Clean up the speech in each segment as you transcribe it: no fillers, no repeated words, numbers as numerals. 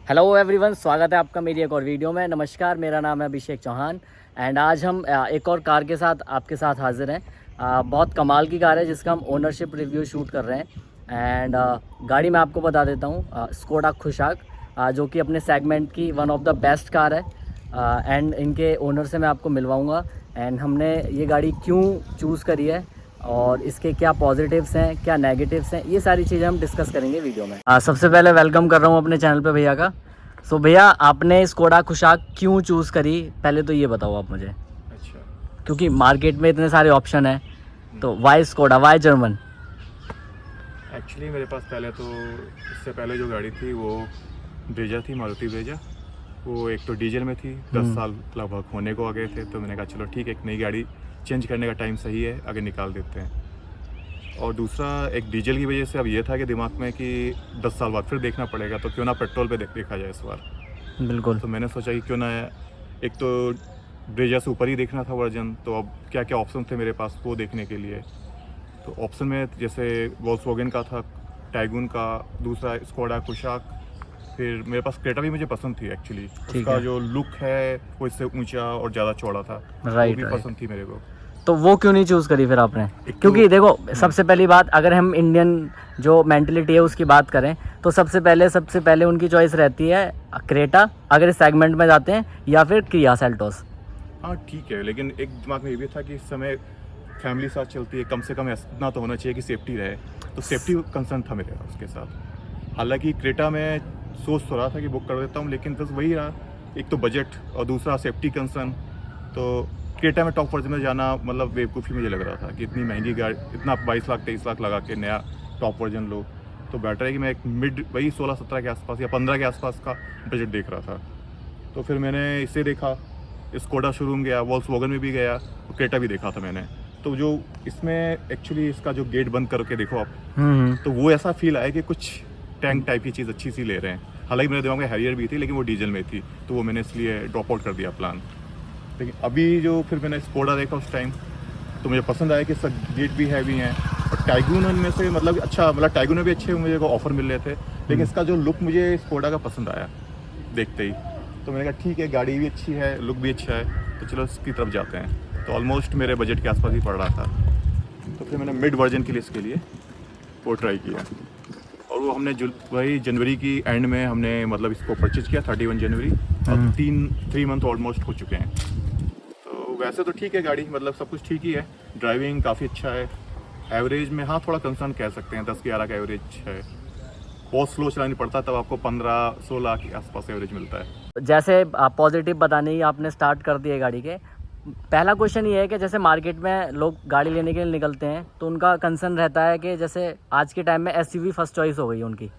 Hello everyone, स्वागत है आपका मेरी एक और वीडियो में। नमस्कार, मेरा नाम है अभिषेक चौहान एंड आज हम एक और कार के साथ आपके साथ हाजिर हैं। बहुत कमाल की कार है जिसका हम ओनरशिप रिव्यू शूट कर रहे हैं एंड गाड़ी मैं आपको बता देता हूँ, स्कोडा खुशाक, जो कि अपने सेगमेंट की one of the best car है एंड इनके ओनर से मैं आपको मिलवाऊँगा एंड हमने ये गाड़ी क्यों चूज़ करी है और इसके क्या पॉजिटिव्स हैं, क्या नेगेटिव्स हैं, ये सारी चीज़ें हम डिस्कस करेंगे वीडियो में। सबसे पहले वेलकम कर रहा हूँ अपने चैनल पे भैया का। सो भैया, आपने स्कोडा खुशाक क्यों चूज़ करी, पहले तो ये बताओ आप मुझे। अच्छा, क्योंकि मार्केट में इतने सारे ऑप्शन हैं, तो why Skoda, why German? Actually मेरे पास पहले तो इससे पहले जो गाड़ी थी वो ब्रेजा थी, मारुति ब्रेजा। वो एक तो डीजल में थी, 10 साल लगभग होने को आ गए थे, तो मैंने कहा चलो ठीक है, एक नई गाड़ी चेंज करने का टाइम सही है, आगे निकाल देते हैं। और दूसरा एक डीजल की वजह से अब ये था कि दिमाग में कि 10 साल बाद फिर देखना पड़ेगा, तो क्यों ना पेट्रोल पे देखा जाए इस बार। बिल्कुल। तो मैंने सोचा कि क्यों ना, एक तो ब्रेजा से ऊपर ही देखना था वर्जन, तो अब क्या क्या ऑप्शन थे मेरे पास वो देखने के लिए। तो ऑप्शन में जैसे वोल्क्सवैगन का था, टाइगून का, दूसरा स्कोडा खुशाक, फिर मेरे पास क्रेटा भी मुझे पसंद थी एक्चुअली। उसका जो लुक है वो इससे ऊंचा और ज़्यादा चौड़ा था, वो भी पसंद थी मेरे को। तो वो क्यों नहीं चूज़ करी फिर आपने? क्योंकि देखो, सबसे पहली बात, अगर हम इंडियन जो मेंटलिटी है उसकी बात करें तो सबसे पहले उनकी चॉइस रहती है क्रेटा, अगर इस सेगमेंट में जाते हैं, या फिर किया सेल्टोस। हाँ ठीक है, लेकिन एक दिमाग में ये भी था कि इस समय फैमिली साथ चलती है, कम से कम इतना तो होना चाहिए कि सेफ्टी रहे, तो सेफ्टी कंसर्न था मेरे उसके साथ। हालांकि क्रेटा में सोच तो रहा था कि बुक कर देता हूँ, लेकिन बस वही रहा, एक तो बजट और दूसरा सेफ्टी कंसर्न। तो क्रेटा में टॉप वर्जन में जाना मतलब बेवकूफ़ी मुझे लग रहा था कि इतनी महंगी गाड़ी, इतना 22 लाख 23 लाख लगा के नया टॉप वर्जन लो, तो बेटर है कि मैं एक मिड वही 16-17 के आसपास या 15 के आसपास का बजट देख रहा था। तो फिर मैंने इसे देखा, स्कोडा शोरूम गया, वोल्क्सवैगन में भी गया, और क्रेटा भी देखा था मैंने। तो जो इसमें एक्चुअली इसका जो गेट बंद करके देखो आप, तो वो ऐसा फील आया कि कुछ टैंक टाइप की चीज़ अच्छी सी ले रहे हैं। हालांकि मेरे दिमाग में हैरियर भी थी, लेकिन वो डीजल में थी, तो वो मैंने इसलिए ड्रॉप आउट कर दिया प्लान। लेकिन अभी जो फिर मैंने स्कोडा देखा उस टाइम, तो मुझे पसंद आया कि इसका गेट भी हैवी हैं, और टाइगून में से मतलब अच्छा, मतलब टाइगून में भी अच्छे मुझे को ऑफर मिल रहे थे, लेकिन इसका जो लुक मुझे स्कोडा का पसंद आया देखते ही। तो मैंने कहा ठीक है, गाड़ी भी अच्छी है, लुक भी अच्छा है, तो चलो इसकी तरफ जाते हैं। तो ऑलमोस्ट मेरे बजट के आसपास ही पड़ रहा था, तो फिर मैंने मिड वर्जन के लिए इसके लिए वो ट्राई किया। और वो हमने वही जनवरी की एंड में हमने मतलब इसको परचेज किया, 31 जनवरी, और 3 मंथ ऑलमोस्ट हो चुके हैं। तो वैसे तो ठीक है गाड़ी, मतलब सब कुछ ठीक ही है, ड्राइविंग काफ़ी अच्छा है। एवरेज में हाँ थोड़ा कंसर्न कह सकते हैं, 10-11 का एवरेज है। बहुत स्लो चलानी पड़ता है, तब आपको 15-16 के आसपास एवरेज मिलता है। जैसे आप पॉजिटिव बताने ही आपने स्टार्ट कर दिए गाड़ी के, पहला क्वेश्चन ये है कि जैसे मार्केट में लोग गाड़ी लेने के लिए निकलते हैं तो उनका कंसर्न रहता है कि जैसे आज के टाइम में एसयूवी फर्स्ट चॉइस हो गई उनकी,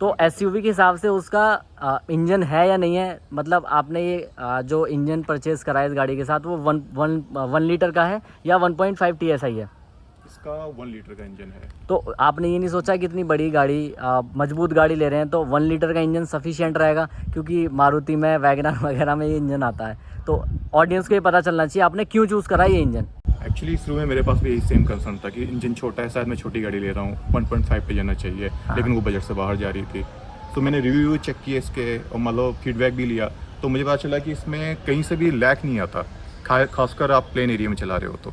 तो एसयूवी के हिसाब से उसका इंजन है या नहीं है? मतलब आपने ये जो इंजन परचेज़ करा है इस गाड़ी के साथ, वो 1 लीटर का है या 1.5 TSI है? इसका 1 लीटर का इंजन है। तो आपने ये नहीं सोचा कि इतनी बड़ी गाड़ी, मजबूत गाड़ी ले रहे हैं, तो 1 लीटर का इंजन सफिशिएंट रहेगा? क्योंकि मारुति में, वैगनर वगैरह में ये इंजन आता है, तो ऑडियंस को ये पता चलना चाहिए आपने क्यों चूज़ करा ये इंजन। एक्चुअली शुरू में मेरे पास भी यही सेम कंसर्न था कि इंजन छोटा है, शायद मैं छोटी गाड़ी ले रहा हूँ, 1.5 पे जाना चाहिए, लेकिन वो बजट से बाहर जा रही थी। तो मैंने रिव्यू चेक किए इसके, और मतलब फीडबैक भी लिया, तो मुझे पता चला कि इसमें कहीं से भी लैक नहीं आता, खासकर आप प्लेन एरिया में चला रहे हो तो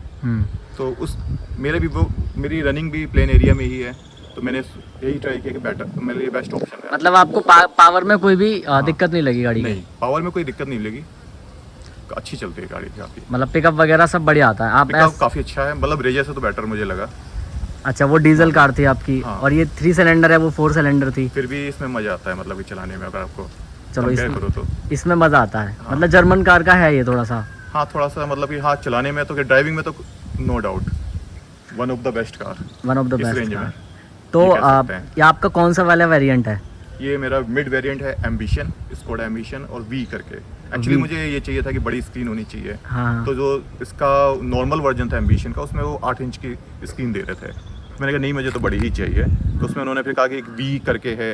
मेरी रनिंग भी प्लेन एरिया में ही है, तो मैंने यही ट्राई किया कि बेटर मेरे लिए बेस्ट ऑप्शन है। मतलब आपको पावर में कोई भी दिक्कत नहीं लगी गाड़ी? नहीं, पावर में कोई दिक्कत नहीं लगी, अच्छी चलती है गाड़ी काफ़ी, मतलब पिकअप वगैरह सब बढ़िया आता है? आप काफ़ी अच्छा है, मतलब रेजा से तो बेटर मुझे लगा। अच्छा, वो डीजल कार थी आपकी, और ये 3 सिलेंडर है, वो 4 सिलेंडर थी। फिर भी इसमें मज़ा आता है, मतलब चलाने में अगर आपको चलो इसमें मज़ा आता है। मतलब जर्मन कार का है ये थोड़ा सा, हाँ थोड़ा सा, मतलब कि हाँ चलाने में तो, ड्राइविंग में तो no doubt one of the best car car. तो ये आपका कौन सा वाला वेरिएंट है? ये मेरा मिड वेरिएंट है, एम्बिशन, स्कोडा एम्बिशन और वी करके। एक्चुअली मुझे ये चाहिए था कि बड़ी स्क्रीन होनी चाहिए। हाँ। तो जो इसका नॉर्मल वर्जन था एम्बिशन का, उसमें वो 8 इंच की स्क्रीन दे रहे थे। मैंने कहा नहीं, मुझे तो बड़ी ही चाहिए, तो उसमें उन्होंने फिर कहा कि एक वी करके है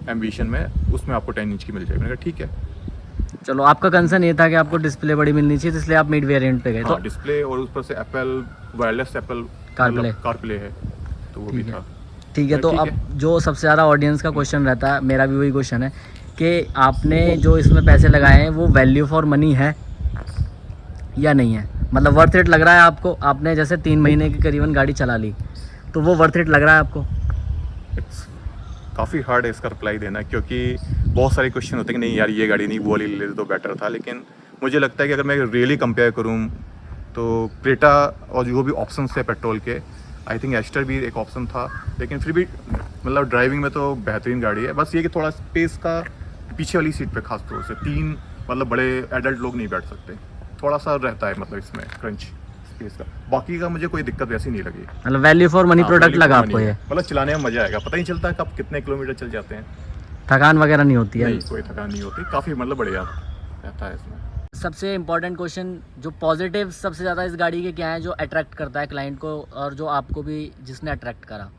एम्बिशन में, उसमें आपको 10 इंच की मिल जाएगी। मैंने कहा ठीक है। चलो, आपका कंसर्न ये था कि आपको डिस्प्ले बड़ी मिलनी चाहिए, इसलिए आप मिड वेरिएंट पे गए। हाँ, तो डिस्प्ले और ऊपर से एप्पल वायरलेस एप्पल कारप्ले है, तो वो भी था। ठीक है। तो अब जो सबसे ज़्यादा ऑडियंस का क्वेश्चन रहता है, मेरा भी वही क्वेश्चन है कि आपने जो इसमें पैसे लगाए हैं वो वैल्यू फॉर मनी है या नहीं है, मतलब वर्थ इट लग रहा है आपको? आपने जैसे 3 महीने की करीबन गाड़ी चला ली, तो वो वर्थ इट लग रहा है आपको? काफ़ी हार्ड है इसका रिप्लाई देना, क्योंकि बहुत सारे क्वेश्चन होते हैं कि नहीं यार ये गाड़ी नहीं वो वाली ले लेते तो बेटर था। लेकिन मुझे लगता है कि अगर मैं रियली कंपेयर करूँ तो क्रेटा और जो भी ऑप्शंस है पेट्रोल के, आई थिंक एस्टर भी एक ऑप्शन था, लेकिन फिर भी मतलब ड्राइविंग में तो बेहतरीन गाड़ी है। बस ये कि थोड़ा स्पेस का पीछे वाली सीट पे खास तौर से 3 मतलब बड़े एडल्ट लोग नहीं बैठ सकते, थोड़ा सा रहता है मतलब इसमें क्रंच स्पेस का। बाकी का मुझे कोई दिक्कत वैसी नहीं लगी। मतलब वैल्यू फॉर मनी प्रोडक्ट लगा आपको ये? मतलब चलाने में मजा आएगा, पता ही चलता है कब कितने किलोमीटर चल जाते हैं, थकान वगैरह नहीं होती है? नहीं कोई थकान नहीं होती, काफ़ी मतलब बढ़िया रहता है इसमें। सबसे इम्पोर्टेंट क्वेश्चन, जो पॉजिटिव सबसे ज़्यादा इस गाड़ी के क्या है जो अट्रैक्ट करता है क्लाइंट को, और जो आपको भी जिसने अट्रैक्ट करा?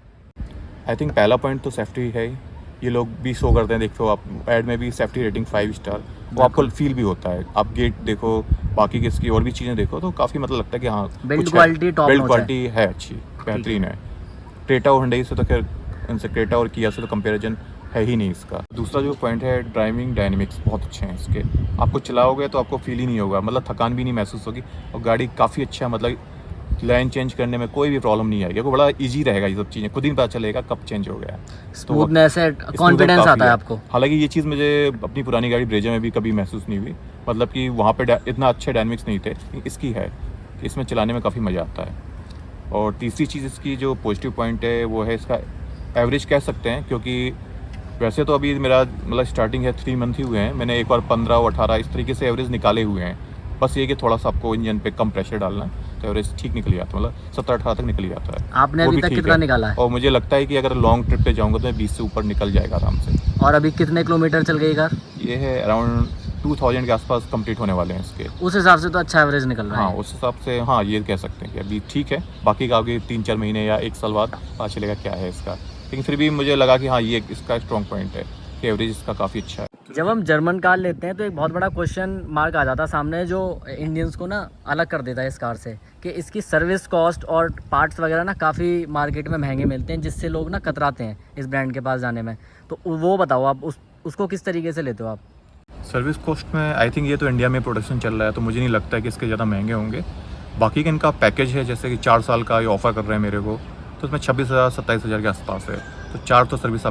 आई थिंक पहला पॉइंट तो सेफ्टी है ही। ये लोग भी शो करते हैं, देखो आप ऐड में भी सेफ्टी रेटिंग 5 स्टार, वो आपको फील भी होता है। आप गेट देखो, बाकी किसकी और भी चीज़ें देखो, तो काफ़ी मतलब लगता है कि हाँ build quality top build quality है अच्छी, बेहतरीन है। क्रेटा और हुंडई से तो खैर, इनसे क्रेटा और किया से तो कंपैरिजन है ही नहीं इसका। दूसरा जो पॉइंट है, ड्राइविंग डायनेमिक्स बहुत अच्छे हैं इसके। आपको चलाओगे तो आपको फील ही नहीं होगा, मतलब थकान भी नहीं महसूस होगी, और गाड़ी काफ़ी अच्छा है, मतलब लाइन चेंज करने में कोई भी प्रॉब्लम नहीं आएगी, आपको बड़ा इजी रहेगा। ये सब चीज़ें खुद ही पता चलेगा कब चेंज हो गया है, स्मूथनेस है, कॉन्फिडेंस आता है आपको। हालांकि ये चीज़ मुझे अपनी पुरानी गाड़ी ब्रेजा में भी कभी महसूस नहीं हुई, मतलब कि वहाँ पे इतना अच्छे डायनेमिक्स नहीं थे, इसकी है कि इसमें चलाने में काफ़ी मज़ा आता है। और तीसरी चीज़ इसकी जो पॉजिटिव पॉइंट है वो है इसका एवरेज कह सकते हैं, क्योंकि वैसे तो अभी मेरा मतलब स्टार्टिंग है 3 मंथ ही हुए हैं, मैंने एक बार 15 और 18 इस तरीके से एवरेज निकाले हुए हैं। बस ये कि थोड़ा सा आपको इंजन पे कम प्रेशर डालना है तो एवरेज ठीक निकल जाता है, मतलब 17-18 तक निकल जाता है। आपने अभी तक कितना निकाला है? और मुझे लगता है कि अगर लॉन्ग ट्रिप पे जाऊँगा तो 20 से ऊपर निकल जाएगा आराम से। और अभी कितने किलोमीटर चल गई कार? ये है अराउंड 2000 के आसपास कंप्लीट होने वाले हैं इसके। उस हिसाब से तो अच्छा एवरेज निकल रहा है। हाँ उस हिसाब से, हाँ ये कह सकते हैं कि अभी ठीक है। बाकी का आगे 3-4 महीने या 1 साल बाद पता चलेगा क्या है इसका, लेकिन फिर भी मुझे लगा कि हाँ ये इसका स्ट्रॉन्ग पॉइंट है कि एवरेज इसका काफ़ी अच्छा है। जब हम जर्मन कार लेते हैं तो एक बहुत बड़ा क्वेश्चन मार्क आ जाता है सामने, जो इंडियंस को ना अलग कर देता है इस कार से, कि इसकी सर्विस कॉस्ट और पार्ट्स वगैरह ना काफ़ी मार्केट में महंगे मिलते हैं, जिससे लोग ना कतराते हैं इस ब्रांड के पास जाने में। तो वो बताओ आप उसको किस तरीके से लेते हो आप? सर्विस कॉस्ट में आई थिंक ये तो इंडिया में प्रोडक्शन चल रहा है, तो मुझे नहीं लगता है कि इसके ज़्यादा महंगे होंगे। बाकी का इनका पैकेज है, जैसे कि 4 साल का ये ऑफ़र कर रहे हैं मेरे को, तो उसमें 26,000-27,000 के आसपास है। तो 4 तो सर्विस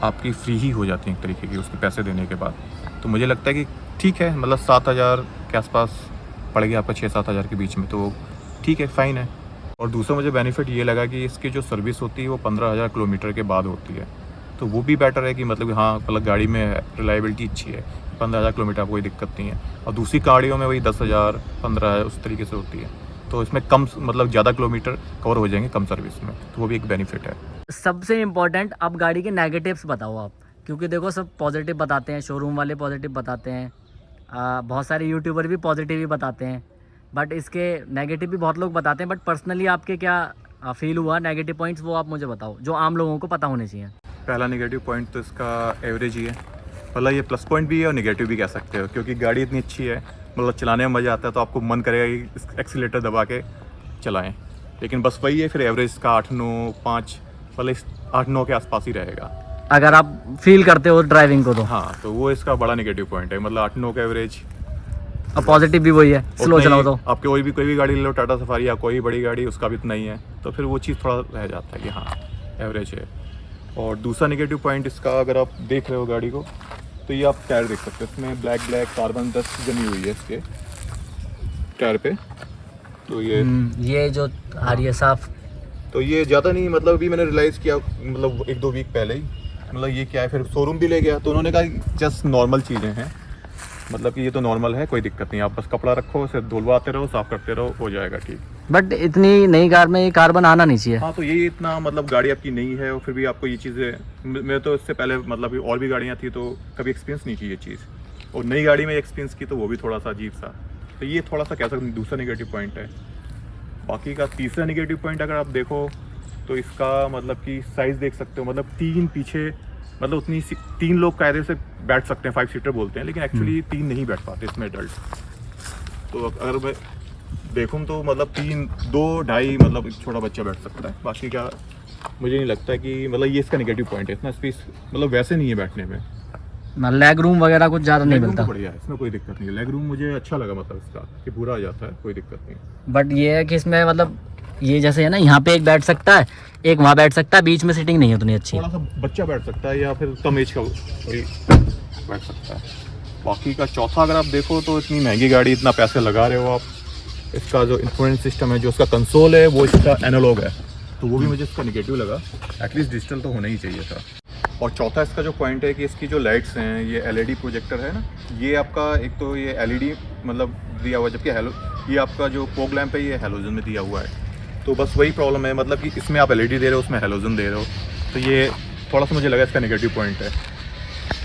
आपकी फ्री ही हो जाती है एक तरीके की, उसके पैसे देने के बाद। तो मुझे लगता है कि ठीक है, मतलब 7,000 के आसपास पड़ेगा आपका, 6-7 हज़ार के बीच में, तो ठीक है, फ़ाइन है। और दूसरा मुझे बेनिफिट ये लगा कि इसकी जो सर्विस होती है वो 15,000 किलोमीटर के बाद होती है, तो वो भी बेटर है कि मतलब हाँ मतलब गाड़ी में रिलायबिलिटी अच्छी है, 15,000 किलोमीटर कोई दिक्कत नहीं है। और दूसरी गाड़ियों में वही 10,000 15,000 उस तरीके से होती है, तो इसमें कम मतलब ज़्यादा किलोमीटर कवर हो जाएंगे कम सर्विस में, तो वो भी एक बेनिफिट है। सबसे इम्पॉर्टेंट अब गाड़ी के नेगेटिव्स बताओ आप, क्योंकि देखो सब पॉजिटिव बताते हैं, शोरूम वाले पॉजिटिव बताते हैं, बहुत सारे यूट्यूबर भी पॉजिटिव ही बताते हैं, बट इसके नेगेटिव भी बहुत लोग बताते हैं। बट पर्सनली आपके क्या फील हुआ नेगेटिव पॉइंट्स, वो आप मुझे बताओ जो आम लोगों को पता होने चाहिए। पहला नेगेटिव पॉइंट तो इसका एवरेज ही है, मतलब ये प्लस पॉइंट भी है और नेगेटिव भी कह सकते हो, क्योंकि गाड़ी इतनी अच्छी है, मतलब चलाने में मज़ा आता है, तो आपको मन करेगा कि एक्सीलेटर दबा के चलाएं। लेकिन बस वही है, फिर एवरेज का 8-9 5 मतलब 8-9 के आसपास ही रहेगा अगर आप फील करते हो ड्राइविंग को तो। हाँ, तो वो इसका बड़ा नेगेटिव पॉइंट है, मतलब 8-9 का एवरेज। और पॉजिटिव भी वही है, स्लो चलाओ तो। आप कोई भी गाड़ी ले लो, टाटा सफारी या कोई बड़ी गाड़ी, उसका भी इतना ही है, तो फिर वो चीज़ थोड़ा रह जाता है कि हाँ एवरेज है। और दूसरा नेगेटिव पॉइंट इसका, अगर आप देख रहे हो गाड़ी को, तो ये आप टायर देख सकते हो, इसमें ब्लैक कार्बन डस्ट जमी हुई है इसके टायर पे, तो ये जो आ रही है साफ, तो ये ज़्यादा नहीं, मतलब अभी मैंने रियलाइज़ किया मतलब 1-2 वीक पहले ही, मतलब ये क्या है, फिर शोरूम भी ले गया तो उन्होंने कहा जस्ट नॉर्मल चीज़ें हैं, मतलब कि ये तो नॉर्मल है, कोई दिक्कत नहीं, आप बस कपड़ा रखो, उसे धुलवाते रहो, साफ़ करते रहो, हो जाएगा ठीक। बट इतनी नई कार में ये कार्बन आना नहीं चाहिए। हाँ, तो ये इतना मतलब गाड़ी आपकी नई है और फिर भी आपको ये चीज़ें, मैं तो इससे पहले मतलब और भी गाड़ियाँ थी तो कभी एक्सपीरियंस नहीं की ये चीज़, और नई गाड़ी में एक्सपीरियंस की तो वो भी थोड़ा सा अजीब सा, तो ये थोड़ा सा कह सकते हैं दूसरा नेगेटिव पॉइंट है। बाकी का तीसरा नेगेटिव पॉइंट अगर आप देखो तो इसका मतलब कि साइज़ देख सकते हो, मतलब 3 पीछे, मतलब उतनी 3 लोग कायदे से बैठ सकते हैं, 5 सीटर बोलते हैं, लेकिन एक्चुअली 3 नहीं बैठ पाते इसमें एडल्ट। तो अगर मैं देखूँ तो मतलब 2-2.5 मतलब एक छोटा बच्चा बैठ सकता है, बाकी का मुझे नहीं लगता कि मतलब ये इसका नेगेटिव पॉइंट है, इतना स्पेस मतलब वैसे नहीं है बैठने में, ना लेग रूम वगैरह कुछ ज़्यादा नहीं लेग रूम मिलता। तो बढ़िया है, इसमें कोई दिक्कत नहीं है। लेग रूम मुझे अच्छा लगा, मतलब इसका कि पूरा आ जाता है, कोई दिक्कत नहीं। बट ये है कि इसमें मतलब ये जैसे है ना, यहाँ पे एक बैठ सकता है, एक वहाँ बैठ सकता है, बीच में सीटिंग नहीं है उतनी अच्छी। थोड़ा सा बच्चा बैठ सकता है या फिर कम एज का कोई बैठ सकता है। बाकी का चौथा अगर आप देखो तो इतनी महंगी गाड़ी, इतना पैसे लगा रहे हो आप, इसका जो इंस्ट्रूमेंट सिस्टम है, जो उसका कंसोल है वो इसका एनालॉग है, तो वो भी मुझे इसका निगेटिव लगा। एटलीस्ट डिजिटल तो होना ही चाहिए था। और चौथा इसका जो पॉइंट है कि इसकी जो लाइट्स हैं, ये एलईडी प्रोजेक्टर है ना, ये आपका एक तो ये एलईडी मतलब दिया हुआ है, जबकि ये आपका जो फॉग लैंप है ये हैलोजन में दिया हुआ है। तो बस वही प्रॉब्लम है, मतलब कि इसमें आप एलईडी दे रहे हो, उसमें हैलोजन दे रहे हो, तो ये थोड़ा सा मुझे लगा इसका नेगेटिव पॉइंट है।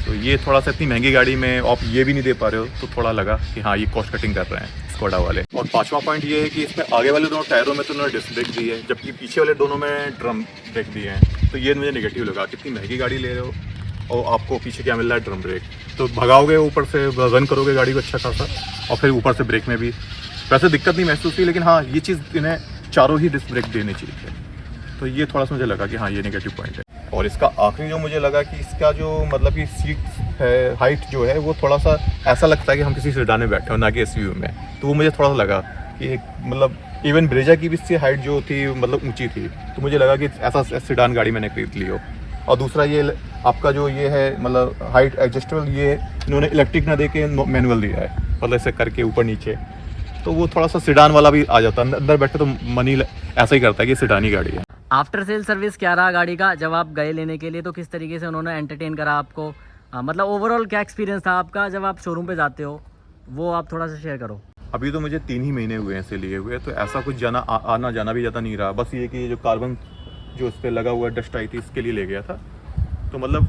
तो ये थोड़ा सा इतनी महंगी गाड़ी में आप ये भी नहीं दे पा रहे हो, तो थोड़ा लगा कि हाँ ये कॉस्ट कटिंग कर रहे हैं स्कोडा वाले। और पांचवा पॉइंट ये है कि इसमें आगे वाले दोनों टायरों में तो उन्होंने डिस्क ब्रेक दी है, जबकि पीछे वाले दोनों में ड्रम ब्रेक दिए हैं। तो ये मुझे नेगेटिव लगा, कितनी महंगी गाड़ी ले रहे हो और आपको पीछे क्या मिल रहा है, ड्रम ब्रेक। तो भगाओगे ऊपर से, रन करोगे गाड़ी को अच्छा खासा, और फिर ऊपर से ब्रेक में भी वैसे दिक्कत नहीं महसूस हुई, लेकिन हाँ ये चीज़ इन्हें चारों ही डिस्क ब्रेक देने चाहिए। तो ये थोड़ा सा मुझे लगा कि हाँ ये नेगेटिव पॉइंट है। और इसका आखिरी जो मुझे लगा कि इसका जो मतलब कि सीट है, हाइट जो है वो थोड़ा सा ऐसा लगता है कि हम किसी सेडान में बैठे हो, ना कि एसयूवी में। तो वो मुझे थोड़ा सा लगा कि एक मतलब इवन ब्रेजा की भी इससे हाइट जो थी मतलब ऊंची थी, तो मुझे लगा कि ऐसा सेडान गाड़ी मैंने खरीद ली हो। और दूसरा ये आपका जो ये है मतलब हाइट एडजस्टेबल, ये इन्होंने इलेक्ट्रिक ना दे के मैनुअल दिया है, मतलब ऐसे करके ऊपर नीचे, तो वो थोड़ा सा सेडान वाला भी आ जाता है। अंदर बैठे तो मन ही ऐसा ही करता है कि सेडानी गाड़ी है। आफ्टर सेल सर्विस क्या रहा गाड़ी का, जब आप गए लेने के लिए तो किस तरीके से उन्होंने एंटरटेन करा आपको, मतलब ओवरऑल क्या एक्सपीरियंस था आपका जब आप शोरूम पे जाते हो, वो आप थोड़ा सा शेयर करो। अभी तो मुझे 3 ही महीने हुए हैं इसे लिए हुए, तो ऐसा कुछ आना जाना भी ज़्यादा नहीं रहा। बस ये कि जो कार्बन जो उस पर लगा हुआ डस्ट आई थी, इसके लिए ले गया था, तो मतलब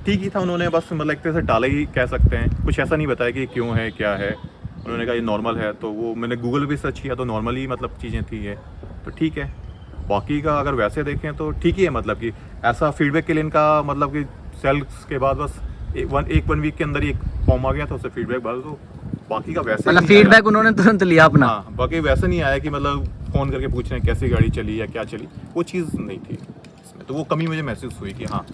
ठीक ही था। उन्होंने बस मतलब एक तरह से डाला ही कह सकते हैं, कुछ ऐसा नहीं बताया कि क्यों है क्या है। उन्होंने कहा ये नॉर्मल है, तो वो मैंने गूगल भी सर्च किया तो नॉर्मल ही मतलब चीज़ें थी ये, तो ठीक है। बाकी का अगर वैसे देखें तो ठीक ही है, मतलब कि ऐसा फीडबैक के लिए इनका मतलब कि सेल्स के बाद बस वन वीक के अंदर ही एक फॉर्म आ गया था, उससे फीडबैक भर दो। बाकी का वैसे मतलब फीडबैक उन्होंने तुरंत लिया अपना। हाँ, बाकी वैसे नहीं आया कि मतलब फ़ोन करके पूछ रहे हैं कैसी गाड़ी चली या क्या चली, वो चीज़ नहीं थी इसमें। तो वो कमी मुझे महसूस हुई कि हाँ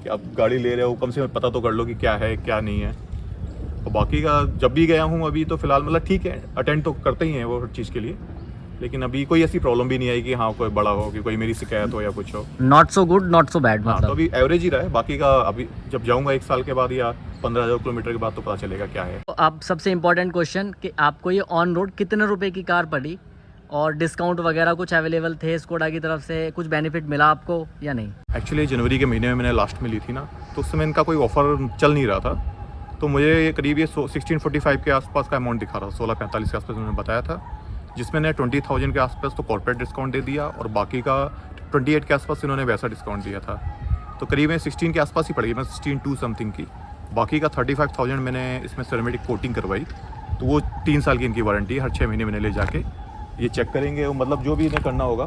कि आप गाड़ी ले रहे हो, कम से कम पता तो कर लो कि क्या है क्या नहीं है। और बाकी का जब भी गया हूँ अभी तो फ़िलहाल मतलब ठीक है, अटेंड तो करते ही हैं वो हर चीज़ के लिए, लेकिन अभी कोई ऐसी प्रॉब्लम भी नहीं आई कि हाँ कोई बड़ा हो, कि कोई मेरी शिकायत हो या कुछ हो। Not so good not so bad हाँ, मतलब। तो अभी एवरेज ही रहा है। बाकी का अभी जब जाऊँगा 1 साल के बाद या 15,000 किलोमीटर के बाद तो पता चलेगा क्या है। तो अब सबसे इम्पोर्टेंट क्वेश्चन कि आपको ये ऑन रोड कितने रुपए की कार पड़ी, और डिस्काउंट वगैरह कुछ अवेलेबल थे स्कोडा की तरफ से, कुछ बेनिफिट मिला आपको या नहीं? एक्चुअली जनवरी के महीने में मैंने लास्ट में ली थी ना, तो उस समय इनका कोई ऑफर चल नहीं रहा था, तो मुझे ये करीब ये 1645 के आसपास का अमाउंट दिखा रहा था, 1645 के आसपास उन्होंने बताया था, जिसमें ने 20,000 के आसपास तो कॉर्पोरेट डिस्काउंट दे दिया, और बाकी का 28 के आसपास इन्होंने वैसा डिस्काउंट दिया था। तो करीब 16 के आसपास ही पड़ी, मैं 16,200 समथिंग की। बाकी का 35,000 मैंने इसमें सेरेमिक कोटिंग करवाई, तो वो 3 साल की इनकी वारंटी है। हर 6 महीने मैंने ले जाके ये चेक करेंगे, मतलब जो भी इन्हें करना होगा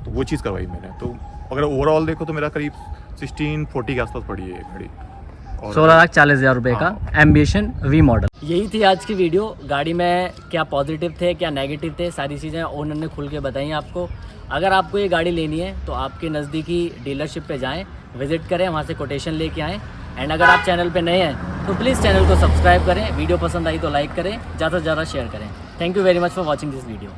तो वो चीज़ करवाई मैंने। तो अगर ओवरऑल देखो तो मेरा करीब 1640 के आसपास पड़ी है ये गाड़ी। 16,40,000 रुपये का हाँ। Ambition V model. यही थी आज की वीडियो। गाड़ी में क्या पॉजिटिव थे क्या नेगेटिव थे, सारी चीज़ें ओनर ने खुल के बताई आपको। अगर आपको ये गाड़ी लेनी है तो आपके नज़दीकी डीलरशिप पे जाएं, विज़िट करें, वहाँ से कोटेशन लेके आएँ। एंड अगर आप चैनल पे नए हैं तो प्लीज़ चैनल को सब्सक्राइब करें, वीडियो पसंद आई तो लाइक करें, ज़्यादा से ज़्यादा शेयर करें। Thank you very much for watching this video.